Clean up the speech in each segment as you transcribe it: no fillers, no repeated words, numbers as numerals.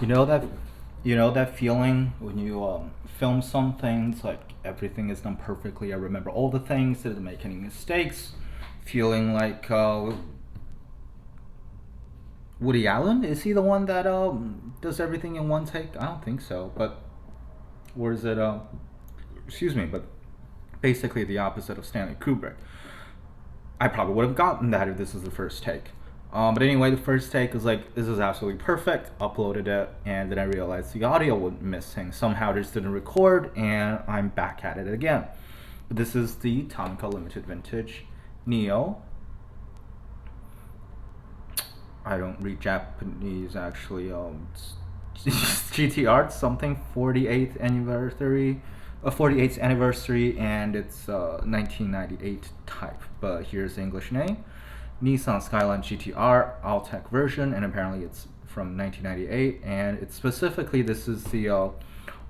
You know that you know that feeling when you film something, it's like everything is done perfectly. I remember all the things, didn't make any mistakes. Feeling like Woody Allen, is he the one that does everything in one take? I don't think so, but or is it excuse me, but basically the opposite of Stanley Kubrick. I probably would have gotten that if this was the first take. But anyway, the first take was like, this is absolutely perfect. Uploaded it, and then I realized the audio was missing. Somehow it just didn't record, and I'm back at it again. But this is the Tomica Limited Vintage Neo. I don't read Japanese actually. GTR something 48th anniversary, 48th anniversary, and it's 1998 type. But here's the English name: Nissan Skyline GTR Autech version, and apparently it's from 1998. And it's specifically, this is the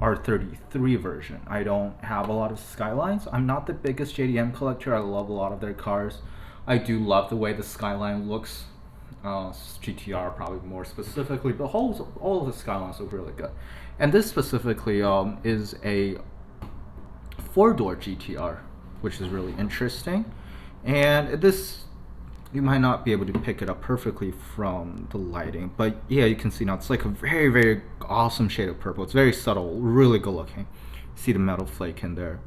R33 version. I don't have a lot of Skylines. I'm not the biggest JDM collector. I love a lot of their cars. I do love the way the Skyline looks. GTR probably more specifically, but all of the Skylines look really good. And this specifically is a four-door GTR, which is really interesting. And this, you might not be able to pick it up perfectly from the lighting, but yeah, you can see now it's like a very, very awesome shade of purple. It's very subtle, really good looking. See the metal flake in there,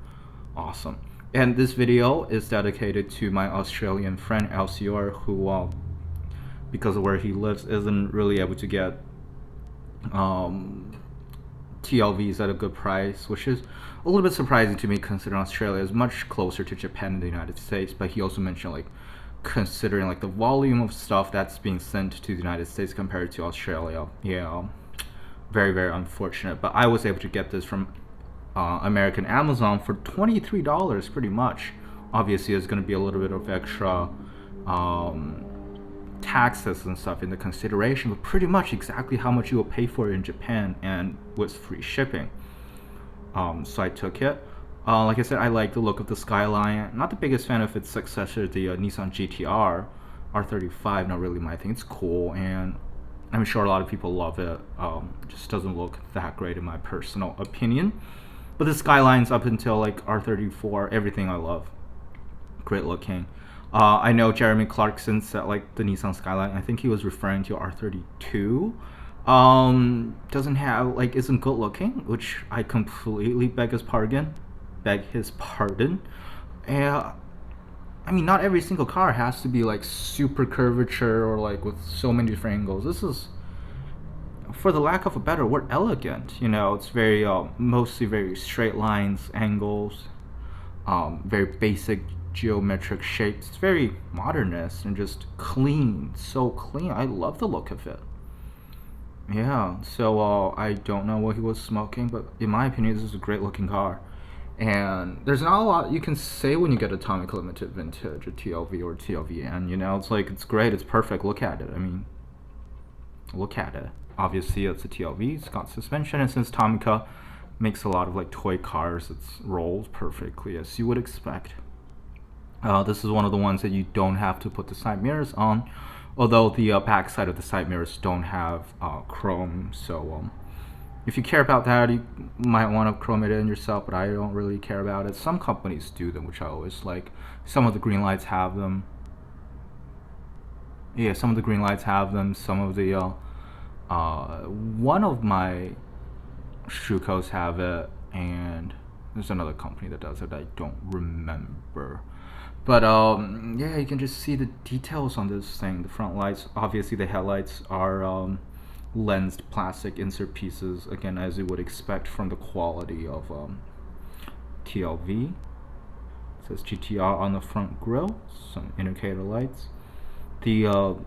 awesome. And this video is dedicated to my Australian friend Alcior, who because of where he lives, isn't really able to get TLVs at a good price, which is a little bit surprising to me considering Australia is much closer to Japan than the United States. But he also mentioned, like, considering like the volume of stuff that's being sent to the United States compared to Australia, yeah, very, very unfortunate. But I was able to get this from American Amazon for $23 pretty much. Obviously there's going to be a little bit of extra taxes and stuff in the consideration, but pretty much exactly how much you will pay for it in Japan, and with free shipping. So I took it. Like I said, I like the look of the Skyline. Not the biggest fan of its successor, the Nissan GTR R35. Not really my thing. It's cool, and I'm sure a lot of people love it. It just doesn't look that great in my personal opinion. But the Skylines up until like R34, everything I love. Great looking. I know Jeremy Clarkson said like the Nissan Skyline, I think he was referring to R32, doesn't have, like, isn't good looking, which I completely beg his pardon. And I mean, not every single car has to be like super curvature or like with so many different angles. This is, for the lack of a better word, elegant. You know, it's very mostly very straight lines, angles, very basic geometric shapes. It's very modernist and just clean, so clean. I love the look of it. Yeah, so I don't know what he was smoking, but in my opinion, this is a great looking car. And there's not a lot you can say when you get a Tomica Limited Vintage, a TLV or TLV-N. You know, it's like, it's great, it's perfect. Look at it. I mean, look at it. Obviously, it's a TLV. It's got suspension, and since Tomica makes a lot of like toy cars, it rolls perfectly as you would expect. This is one of the ones that you don't have to put the side mirrors on, although the back side of the side mirrors don't have chrome. So if you care about that, you might want to chrome it in yourself, but I don't really care about it. Some companies do them, which I always like. Some of the green lights have them. Yeah, some of the green lights have them. Some of the one of my Shuko's have it, and there's another company that does it. I don't remember. But yeah, you can just see the details on this thing. The front lights, obviously the headlights are lensed plastic insert pieces, again, as you would expect from the quality of TLV. It says GTR on the front grille, some indicator lights. The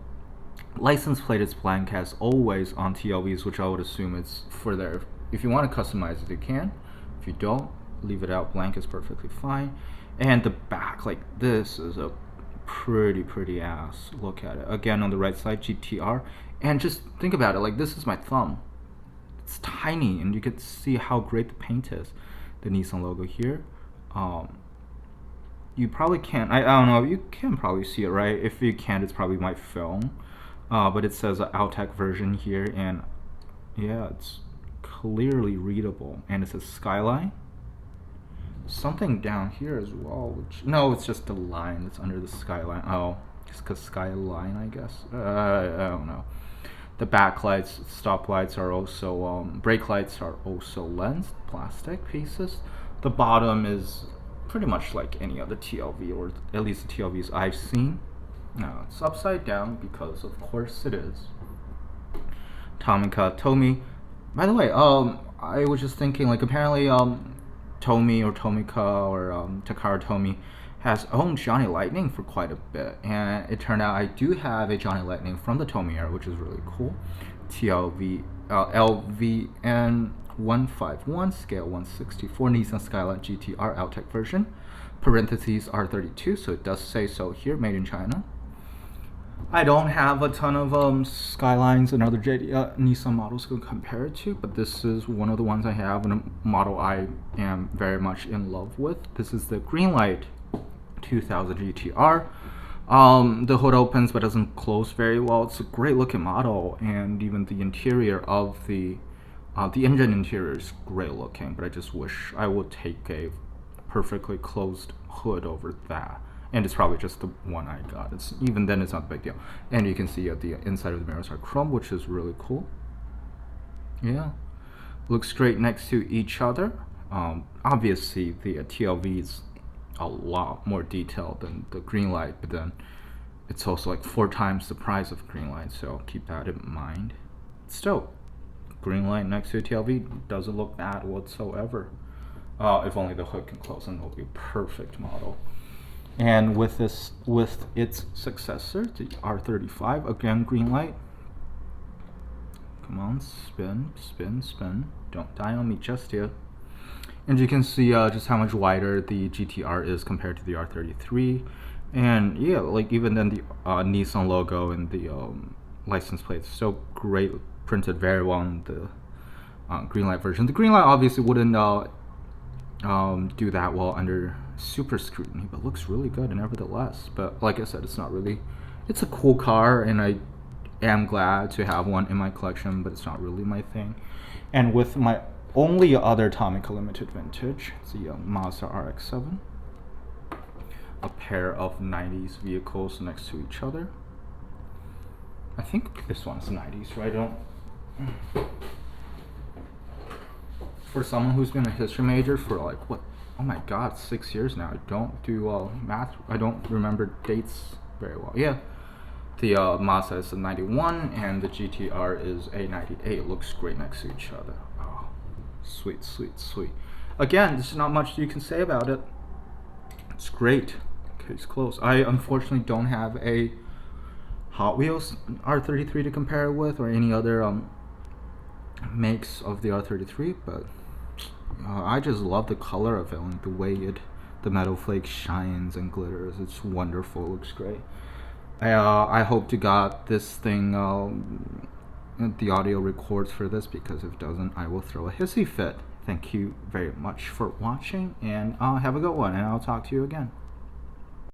license plate is blank as always on TLVs, which I would assume it's for their, if you want to customize it, you can. If you don't, leave it out blank is perfectly fine. And the back, like, this is a pretty ass. Look at it. Again, on the right side, GTR. And just think about it, like, this is my thumb. It's tiny, and you can see how great the paint is. The Nissan logo here. You probably can't, I don't know, you can probably see it, right? If you can't, it's probably my film. But it says Autech version here, and Yeah, it's clearly readable, and it says Skyline. Something down here as well, which no, it's just the line that's under the Skyline. Oh, just because Skyline, I guess. I don't know. The backlights, stoplights are also brake lights are also lensed plastic pieces. The bottom is pretty much like any other TLV, or at least the TLVs I've seen. No, it's upside down because of course it is. Tomica, Tomi. By the way, I was just thinking, like, apparently, Tomi or Tomica or Takara Tomy has owned Johnny Lightning for quite a bit, and it turned out I do have a Johnny Lightning from the Tomy era, which is really cool. TLV-N151 scale 164 Nissan Skyline GTR Autech version. Parentheses R32, so it does say so here, made in China. I don't have a ton of Skylines and other Nissan models to compare it to, but this is one of the ones I have, and a model I am very much in love with. This is the Greenlight 2000 GTR. The hood opens but doesn't close very well. It's a great looking model, and even the interior of the engine interior is great looking, but I just wish I would take a perfectly closed hood over that. And it's probably just the one I got. It's even then it's not a big deal. And you can see the inside of the mirrors are chrome, which is really cool. Yeah, looks great next to each other. Obviously the TLV is a lot more detailed than the Greenlight, but then it's also like 4 times the price of Greenlight, so keep that in mind. Still, Greenlight next to a TLV doesn't look bad whatsoever. If only the hood can close, and it'll be a perfect model. And with its successor, the R35, again Greenlight. Come on, spin, spin, spin. Don't die on me just yet. And you can see just how much wider the GTR is compared to the R33. And yeah, like even then the Nissan logo and the license plate is so great, printed very well on the Greenlight version. The Greenlight obviously wouldn't do that well under super scrutiny, but looks really good nevertheless. But like I said, it's not really, it's a cool car, and I am glad to have one in my collection, but it's not really my thing. And with my only other Tomica limited vintage, it's the Mazda RX-7, a pair of 90s vehicles next to each other. I think this one's 90s, right? I don't, for someone who's been a history major for like, what, oh my god, 6 years now. I don't do math, I don't remember dates very well. Yeah, the Mazda is a 91 and the GTR is a 98. Looks great next to each other. Oh, sweet, sweet, sweet. Again, there's not much you can say about it. It's great. Case closed. I unfortunately don't have a Hot Wheels R33 to compare it with, or any other makes of the R33, but I just love the color of it, and the way the metal flake shines and glitters. It's wonderful. It looks great. I hope to God this thing the audio records for this, because if it doesn't, I will throw a hissy fit. Thank you very much for watching, and have a good one, and I'll talk to you again.